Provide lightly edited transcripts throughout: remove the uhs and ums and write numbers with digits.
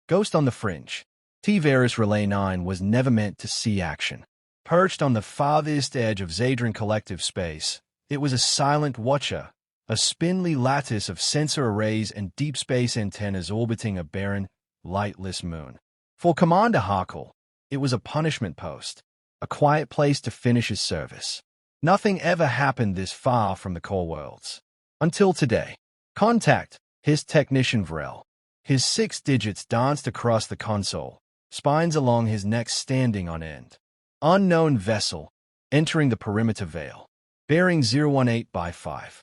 Ghost on the fringe. T-Varus Relay 9 was never meant to see action. Perched on the farthest edge of Zadran collective space, it was a silent watcher, a spindly lattice of sensor arrays and deep space antennas orbiting a barren, lightless moon. For Commander Harkle, it was a punishment post, a quiet place to finish his service. Nothing ever happened this far from the core worlds. Until today. Contact, hissed Technician Vrel. His 6 digits danced across the console, spines along his neck standing on end. Unknown vessel, entering the perimeter veil. Bearing 018 by 5.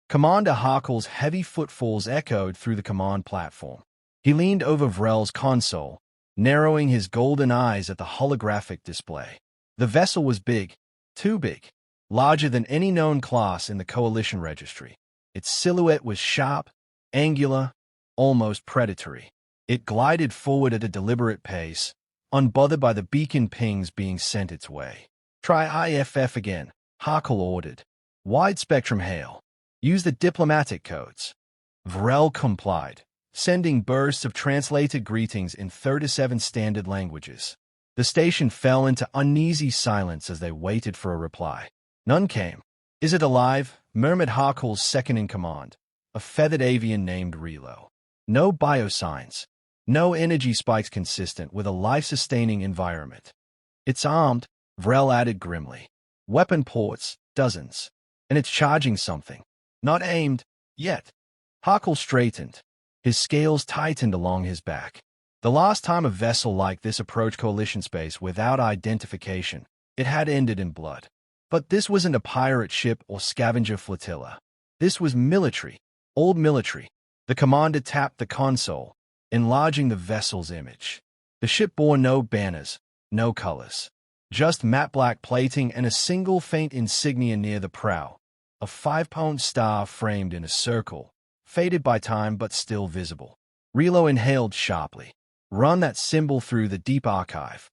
Commander Harkle's heavy footfalls echoed through the command platform. He leaned over Vrel's console, narrowing his golden eyes at the holographic display. The vessel was big, too big, larger than any known class in the Coalition registry. Its silhouette was sharp, angular, almost predatory. It glided forward at a deliberate pace, unbothered by the beacon pings being sent its way. Try IFF again, Harkle ordered. Wide-spectrum hail. Use the diplomatic codes. Vrel complied, sending bursts of translated greetings in 37 standard languages. The station fell into uneasy silence as they waited for a reply. None came. Is it alive? Murmured Harkle's second-in-command, a feathered avian named Relo. No biosigns. No energy spikes consistent with a life-sustaining environment. It's armed, Vrel added grimly. Weapon ports, dozens. And it's charging something. Not aimed, yet. Harkle straightened. His scales tightened along his back. The last time a vessel like this approached Coalition space without identification, it had ended in blood. But this wasn't a pirate ship or scavenger flotilla. This was military, old military. The commander tapped the console, enlarging the vessel's image. The ship bore no banners, no colors. Just matte black plating and a single faint insignia near the prow. A 5-pound star framed in a circle, faded by time but still visible. Relo inhaled sharply. Run that symbol through the deep archive.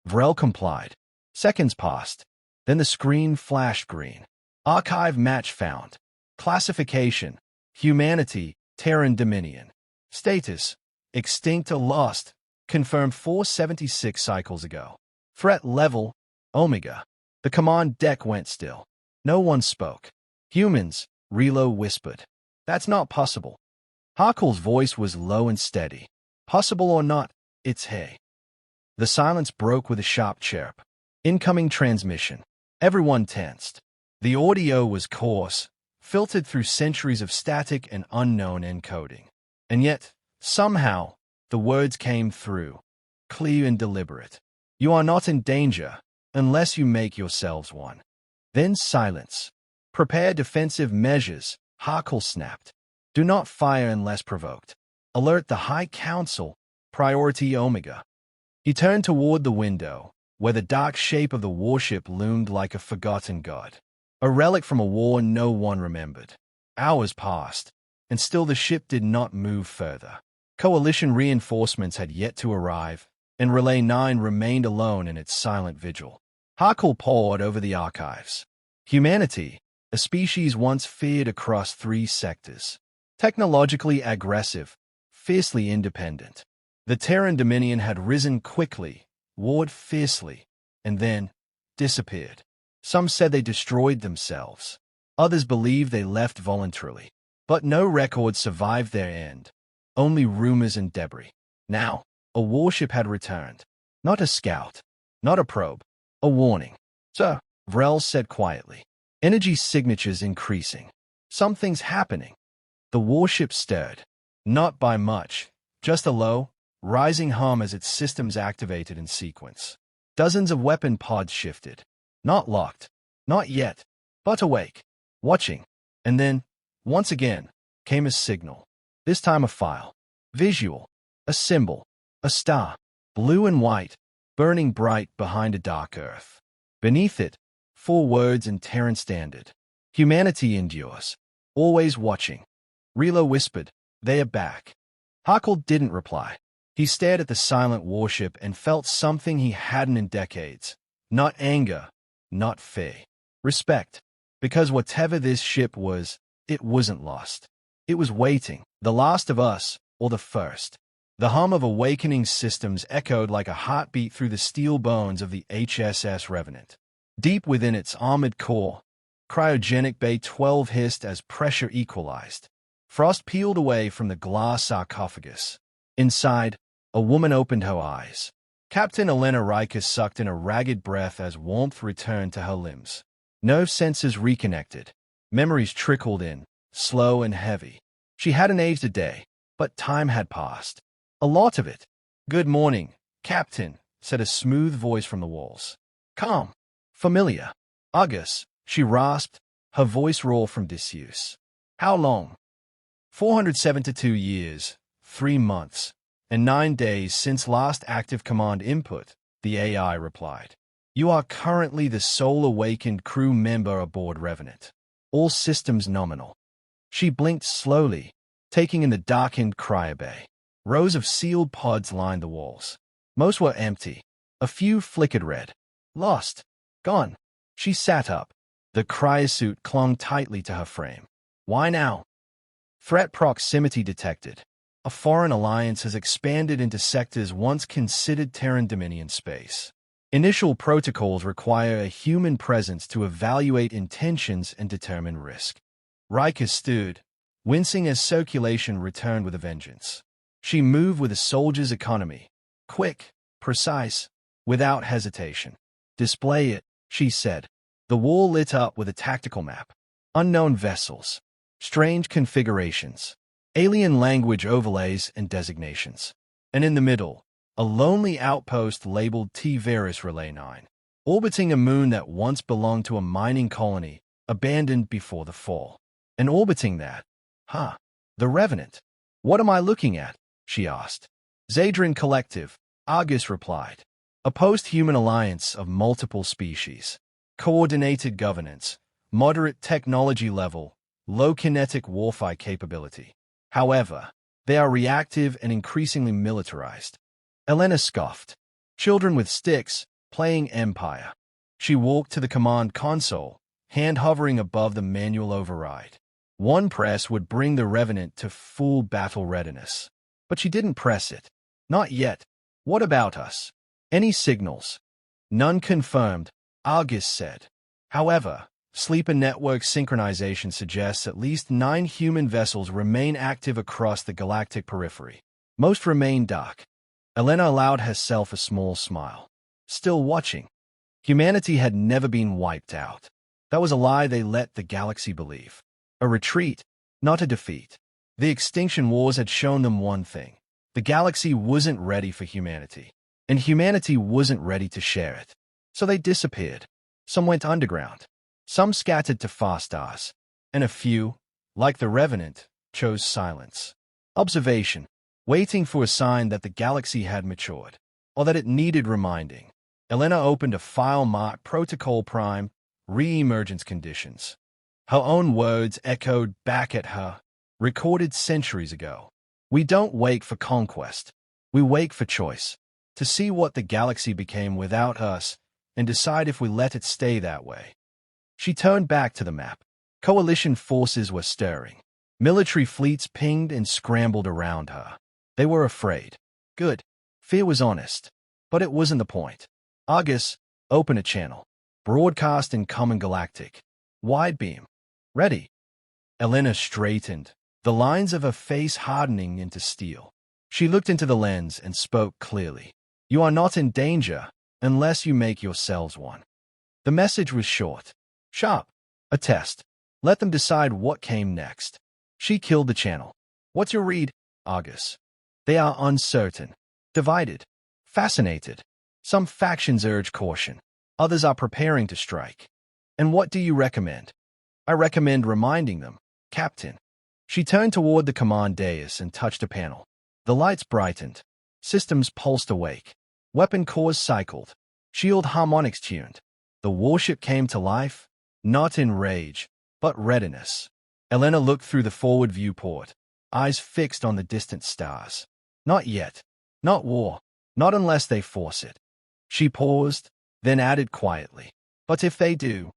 Vrel complied. Seconds passed. Then the screen flashed green. Archive match found. Classification: Humanity, Terran Dominion. Status: Extinct or lost. Confirmed 476 cycles ago. Threat level: Omega. The command deck went still. No one spoke. Humans, Relo whispered. That's not possible. Harkle's voice was low and steady. Possible or not, it's hey. The silence broke with a sharp chirp. Incoming transmission. Everyone tensed. The audio was coarse, filtered through centuries of static and unknown encoding. And yet, somehow, the words came through, clear and deliberate. You are not in danger, unless you make yourselves one. Then silence. Prepare defensive measures, Harkle snapped. Do not fire unless provoked. Alert the High Council, priority Omega. He turned toward the window, where the dark shape of the warship loomed like a forgotten god. A relic from a war no one remembered. Hours passed, and still the ship did not move further. Coalition reinforcements had yet to arrive, and Relay 9 remained alone in its silent vigil. Harkle pored over the archives. Humanity, a species once feared across 3 sectors. Technologically aggressive, fiercely independent. The Terran Dominion had risen quickly, warred fiercely, and then disappeared. Some said they destroyed themselves. Others believed they left voluntarily. But no record survived their end. Only rumors and debris. Now, a warship had returned. Not a scout. Not a probe. A warning. Sir, Vrel said quietly. Energy signatures increasing. Something's happening. The warship stirred. Not by much. Just a low, rising hum as its systems activated in sequence. Dozens of weapon pods shifted. Not locked. Not yet. But awake. Watching. And then, once again, came a signal. This time a file. Visual. A symbol. A star. Blue and white. Burning bright behind a dark earth. Beneath it, 4 words in Terran standard. Humanity endures. Always watching. Relo whispered, they are back. Harkle didn't reply. He stared at the silent warship and felt something he hadn't in decades. Not anger. Not fear. Respect. Because whatever this ship was, it wasn't lost. It was waiting. The last of us, or the first. The hum of awakening systems echoed like a heartbeat through the steel bones of the HSS Revenant. Deep within its armored core, cryogenic Bay 12 hissed as pressure equalized. Frost peeled away from the glass sarcophagus. Inside, a woman opened her eyes. Captain Elena Ryker sucked in a ragged breath as warmth returned to her limbs. Nerve sensors reconnected. Memories trickled in, slow and heavy. She hadn't aged a day, but time had passed. A lot of it. "Good morning, Captain," said a smooth voice from the walls. "Calm. Familiar." "Argus," she rasped, her voice raw from disuse. "How long?" 472 years, 3 months, and 9 days since last active command input, the AI replied. "You are currently the sole awakened crew member aboard Revenant. All systems nominal." She blinked slowly, taking in the darkened cryobay. Rows of sealed pods lined the walls. Most were empty. A few flickered red. Lost. Gone. She sat up. The cryosuit clung tightly to her frame. "Why now?" "Threat proximity detected. A foreign alliance has expanded into sectors once considered Terran Dominion space. Initial protocols require a human presence to evaluate intentions and determine risk." Riker stood, wincing as circulation returned with a vengeance. She moved with a soldier's economy. Quick, precise, without hesitation. "Display it," she said. The wall lit up with a tactical map. Unknown vessels. Strange configurations. Alien language overlays and designations. And in the middle, a lonely outpost labeled T-Varus Relay 9, orbiting a moon that once belonged to a mining colony, abandoned before the fall. And orbiting that, the Revenant. "What am I looking at?" she asked. "Zadran Collective," Argus replied. "A post-human alliance of multiple species. Coordinated governance, moderate technology level, low kinetic warfare capability. However, they are reactive and increasingly militarized." Elena scoffed. "Children with sticks, playing Empire." She walked to the command console, hand hovering above the manual override. One press would bring the Revenant to full battle readiness. But she didn't press it. "Not yet. What about us? Any signals?" "None confirmed," Argus said. "However, sleeper network synchronization suggests at least 9 human vessels remain active across the galactic periphery. Most remain dark." Elena allowed herself a small smile. Still watching. Humanity had never been wiped out. That was a lie they let the galaxy believe. A retreat, not a defeat. The Extinction Wars had shown them one thing. The galaxy wasn't ready for humanity, and humanity wasn't ready to share it. So they disappeared. Some went underground. Some scattered to far stars. And a few, like the Revenant, chose silence. Observation. Waiting for a sign that the galaxy had matured, or that it needed reminding. Elena opened a file marked Protocol Prime, Re-emergence Conditions. Her own words echoed back at her, recorded centuries ago. "We don't wait for conquest. We wait for choice. To see what the galaxy became without us, and decide if we let it stay that way." She turned back to the map. Coalition forces were stirring. Military fleets pinged and scrambled around her. They were afraid. Good. Fear was honest. But it wasn't the point. "Argus, open a channel. Broadcast in Common Galactic. Wide beam. Ready." Elena straightened, the lines of her face hardening into steel. She looked into the lens and spoke clearly. "You are not in danger unless you make yourselves one." The message was short. Sharp. A test. Let them decide what came next. She killed the channel. "What's your read, Argus?" "They are uncertain. Divided. Fascinated. Some factions urge caution. Others are preparing to strike. And what do you recommend?" "I recommend reminding them, Captain." She turned toward the command dais and touched a panel. The lights brightened. Systems pulsed awake. Weapon cores cycled. Shield harmonics tuned. The warship came to life, not in rage, but readiness. Elena looked through the forward viewport, eyes fixed on the distant stars. "Not yet. Not war. Not unless they force it." She paused, then added quietly, "But if they do..."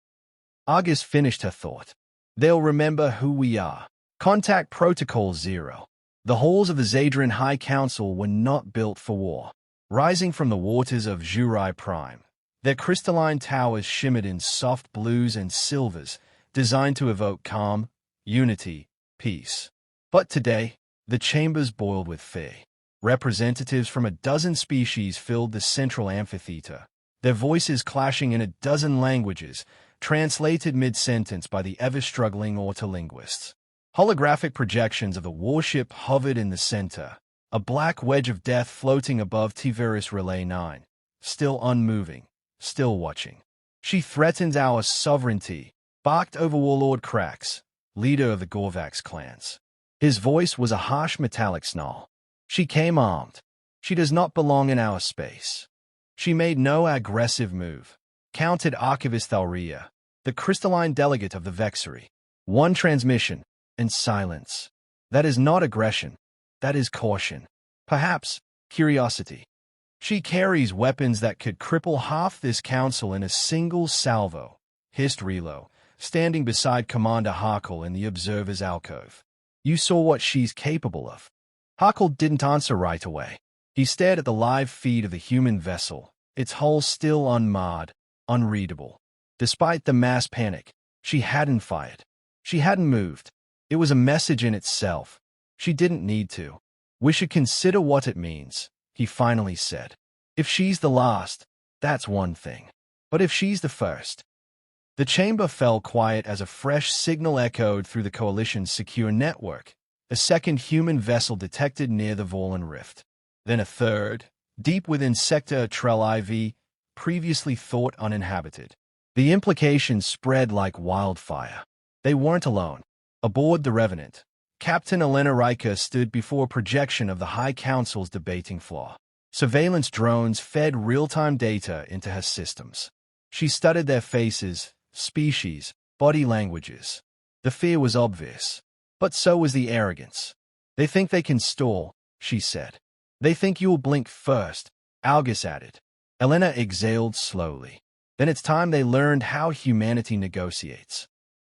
Argus finished her thought. "They'll remember who we are. Contact Protocol 0. The halls of the Zadran High Council were not built for war. Rising from the waters of Jurai Prime, their crystalline towers shimmered in soft blues and silvers, designed to evoke calm, unity, peace. But today, the chambers boiled with fear. Representatives from a dozen species filled the central amphitheater, their voices clashing in a dozen languages, translated mid-sentence by the ever-struggling autolinguists. Holographic projections of the warship hovered in the center, a black wedge of death floating above Tiveris Relay 9, still unmoving, still watching. She threatens our sovereignty, barked over Warlord Krax, leader of the Gorvax clans. His voice was a harsh metallic snarl. She came armed. She does not belong in our space. She made no aggressive move, countered Archivist Thalria, the crystalline delegate of the Vexery. One transmission, and silence. That is not aggression. That is caution. Perhaps curiosity. She carries weapons that could cripple half this council in a single salvo. Hissed Relo, standing beside Commander Harkle in the observer's alcove. You saw what she's capable of. Harkle didn't answer right away. He stared at the live feed of the human vessel, its hull still unmarred, unreadable. Despite the mass panic, she hadn't fired. She hadn't moved. It was a message in itself. She didn't need to. We should consider what it means, he finally said. If she's the last, that's one thing. But if she's the first... The chamber fell quiet as a fresh signal echoed through the Coalition's secure network. A second human vessel detected near the Vorlon Rift. Then a third, deep within Sector Trell IV, previously thought uninhabited. The implications spread like wildfire. They weren't alone. Aboard the Revenant, Captain Elena Ryker stood before a projection of the High Council's debating floor. Surveillance drones fed real-time data into her systems. She studied their faces, species, body languages. The fear was obvious. But so was the arrogance. They think they can stall, she said. They think you'll blink first, Algus added. Elena exhaled slowly. Then it's time they learned how humanity negotiates.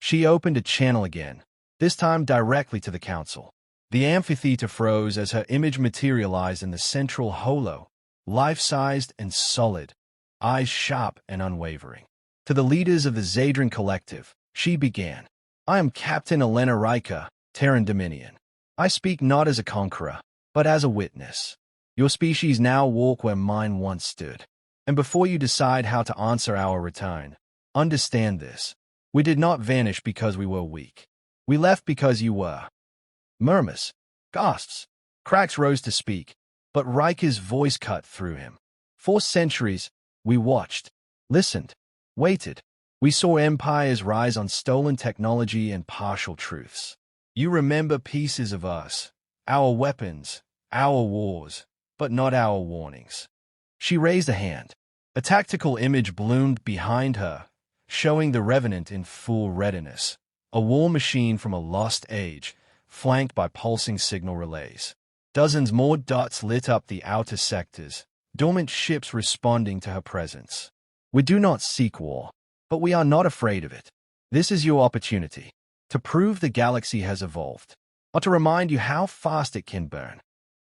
She opened a channel again, this time directly to the council. The amphitheater froze as her image materialized in the central holo, life-sized and solid, eyes sharp and unwavering. To the leaders of the Zadran Collective, she began. I am Captain Elena Ryker, Terran Dominion. I speak not as a conqueror, but as a witness. Your species now walk where mine once stood. And before you decide how to answer our return, understand this. We did not vanish because we were weak. We left because you were. Murmurs, gasps. Krax rose to speak, but Riker's voice cut through him. For centuries, we watched, listened, waited. We saw empires rise on stolen technology and partial truths. You remember pieces of us, our weapons, our wars, but not our warnings. She raised a hand. A tactical image bloomed behind her, showing the Revenant in full readiness, a war machine from a lost age, flanked by pulsing signal relays. Dozens more dots lit up the outer sectors, dormant ships responding to her presence. We do not seek war, but we are not afraid of it. This is your opportunity to prove the galaxy has evolved, or to remind you how fast it can burn.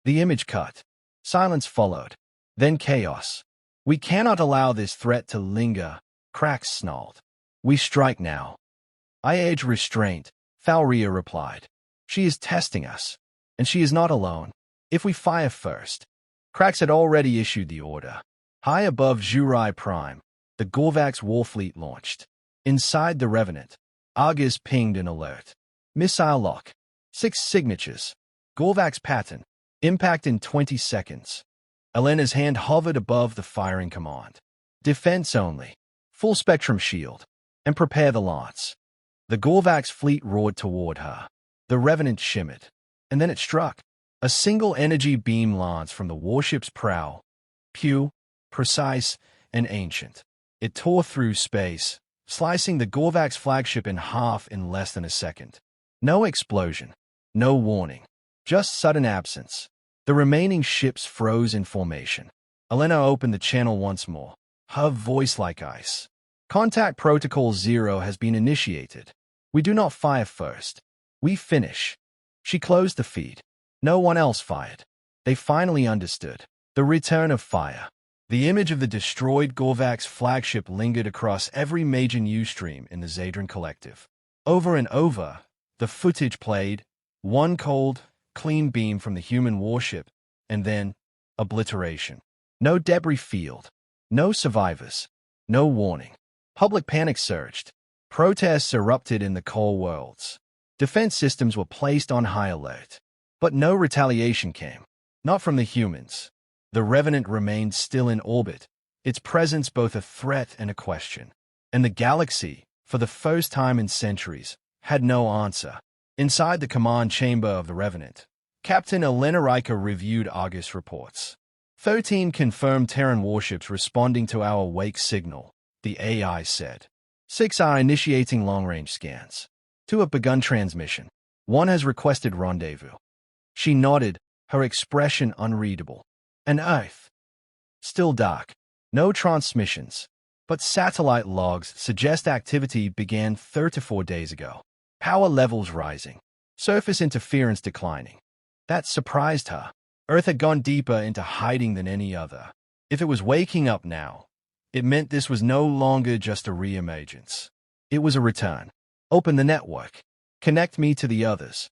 The image cut. Silence followed. Then chaos. We cannot allow this threat to linger, Krax snarled. We strike now. I urge restraint, Thalria replied. She is testing us, and she is not alone. If we fire first. Krax had already issued the order. High above Jurai Prime, the Gorvax warfleet launched. Inside the Revenant, Argus pinged an alert. Missile lock. 6 signatures. Gorvax pattern. Impact in 20 seconds. Elena's hand hovered above the firing command. Defense only. Full spectrum shield. And prepare the lance. The Gorvax fleet roared toward her. The Revenant shimmered. And then it struck. A single energy beam lance from the warship's prow. Pure, precise, and ancient. It tore through space, slicing the Gorvax flagship in half in less than a second. No explosion. No warning. Just sudden absence. The remaining ships froze in formation. Elena opened the channel once more, her voice like ice. Contact Protocol 0 has been initiated. We do not fire first. We finish. She closed the feed. No one else fired. They finally understood. The return of fire. The image of the destroyed Gorvak's flagship lingered across every major news stream in the Zadran Collective. Over and over, the footage played, one cold, clean beam from the human warship, and then obliteration. No debris field. No survivors. No warning. Public panic surged. Protests erupted in the core worlds. Defense systems were placed on high alert. But no retaliation came. Not from the humans. The Revenant remained still in orbit, its presence both a threat and a question. And the galaxy, for the first time in centuries, had no answer. Inside the command chamber of the Revenant, Captain Elena Ryker reviewed Argus reports. 13 confirmed Terran warships responding to our wake signal, the AI said. 6 are initiating long-range scans. 2 have begun transmission. 1 has requested rendezvous. She nodded, her expression unreadable. And Earth. Still dark. No transmissions. But satellite logs suggest activity began 34 days ago. Power levels rising. Surface interference declining. That surprised her. Earth had gone deeper into hiding than any other. If it was waking up now, it meant this was no longer just a re-emergence. It was a return. Open the network. Connect me to the others.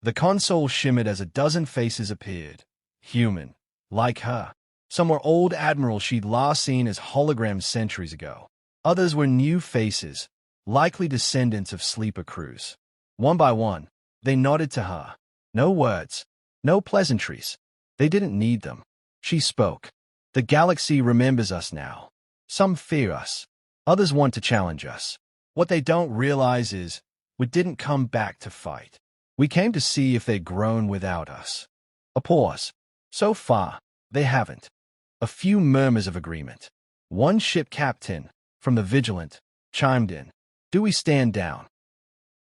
The console shimmered as a dozen faces appeared. Human. Like her. Some were old admirals she'd last seen as holograms centuries ago. Others were new faces, likely descendants of sleeper crews. One by one, they nodded to her. No words. No pleasantries. They didn't need them. She spoke. The galaxy remembers us now. Some fear us. Others want to challenge us. What they don't realize is, we didn't come back to fight. We came to see if they'd grown without us. A pause. So far, they haven't. A few murmurs of agreement. One ship captain, from the Vigilant, chimed in. Do we stand down?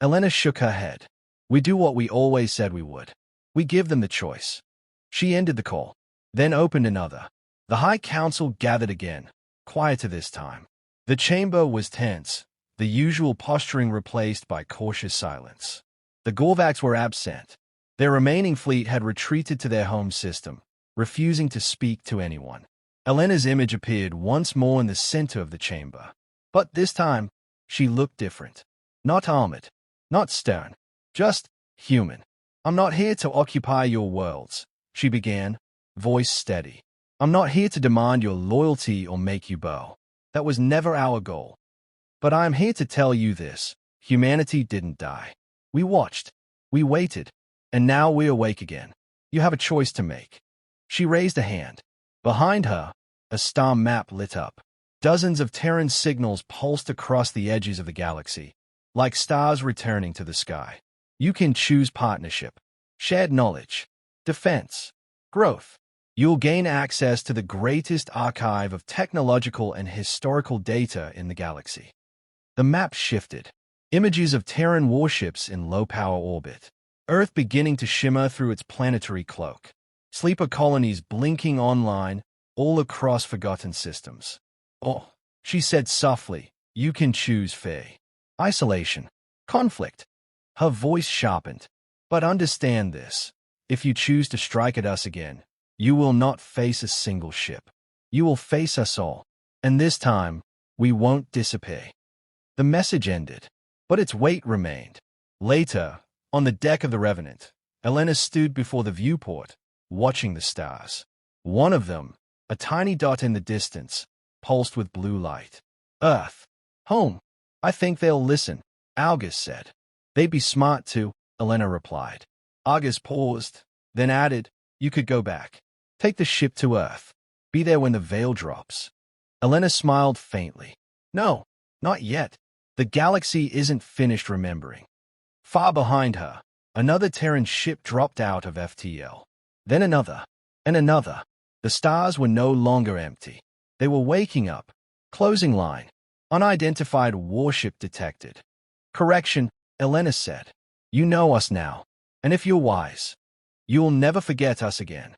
Elena shook her head. We do what we always said we would. We give them the choice. She ended the call, then opened another. The High Council gathered again, quieter this time. The chamber was tense, the usual posturing replaced by cautious silence. The Gorvaks were absent. Their remaining fleet had retreated to their home system, refusing to speak to anyone. Elena's image appeared once more in the center of the chamber. But this time, she looked different. Not armored, not stern, just human. I'm not here to occupy your worlds, she began, voice steady. I'm not here to demand your loyalty or make you bow. That was never our goal. But I am here to tell you this. Humanity didn't die. We watched. We waited. And now we're awake again. You have a choice to make. She raised a hand. Behind her, a star map lit up. Dozens of Terran signals pulsed across the edges of the galaxy, like stars returning to the sky. You can choose partnership, shared knowledge, defense, growth. You'll gain access to the greatest archive of technological and historical data in the galaxy. The map shifted. Images of Terran warships in low-power orbit. Earth beginning to shimmer through its planetary cloak. Sleeper colonies blinking online, all across forgotten systems. Oh, she said softly, you can choose Faye. Isolation. Conflict. Her voice sharpened. But understand this. If you choose to strike at us again, you will not face a single ship. You will face us all. And this time, we won't disappear. The message ended, but its weight remained. Later, on the deck of the Revenant, Elena stood before the viewport, watching the stars. One of them, a tiny dot in the distance, pulsed with blue light. Earth. Home. I think they'll listen, Argus said. They'd be smart too, Elena replied. Argus paused, then added, you could go back. Take the ship to Earth. Be there when the veil drops. Elena smiled faintly. No, not yet. The galaxy isn't finished remembering. Far behind her, another Terran ship dropped out of FTL. Then another, and another. The stars were no longer empty. They were waking up. Closing line. Unidentified warship detected. Correction, Elena said. You know us now. And if you're wise, you'll never forget us again.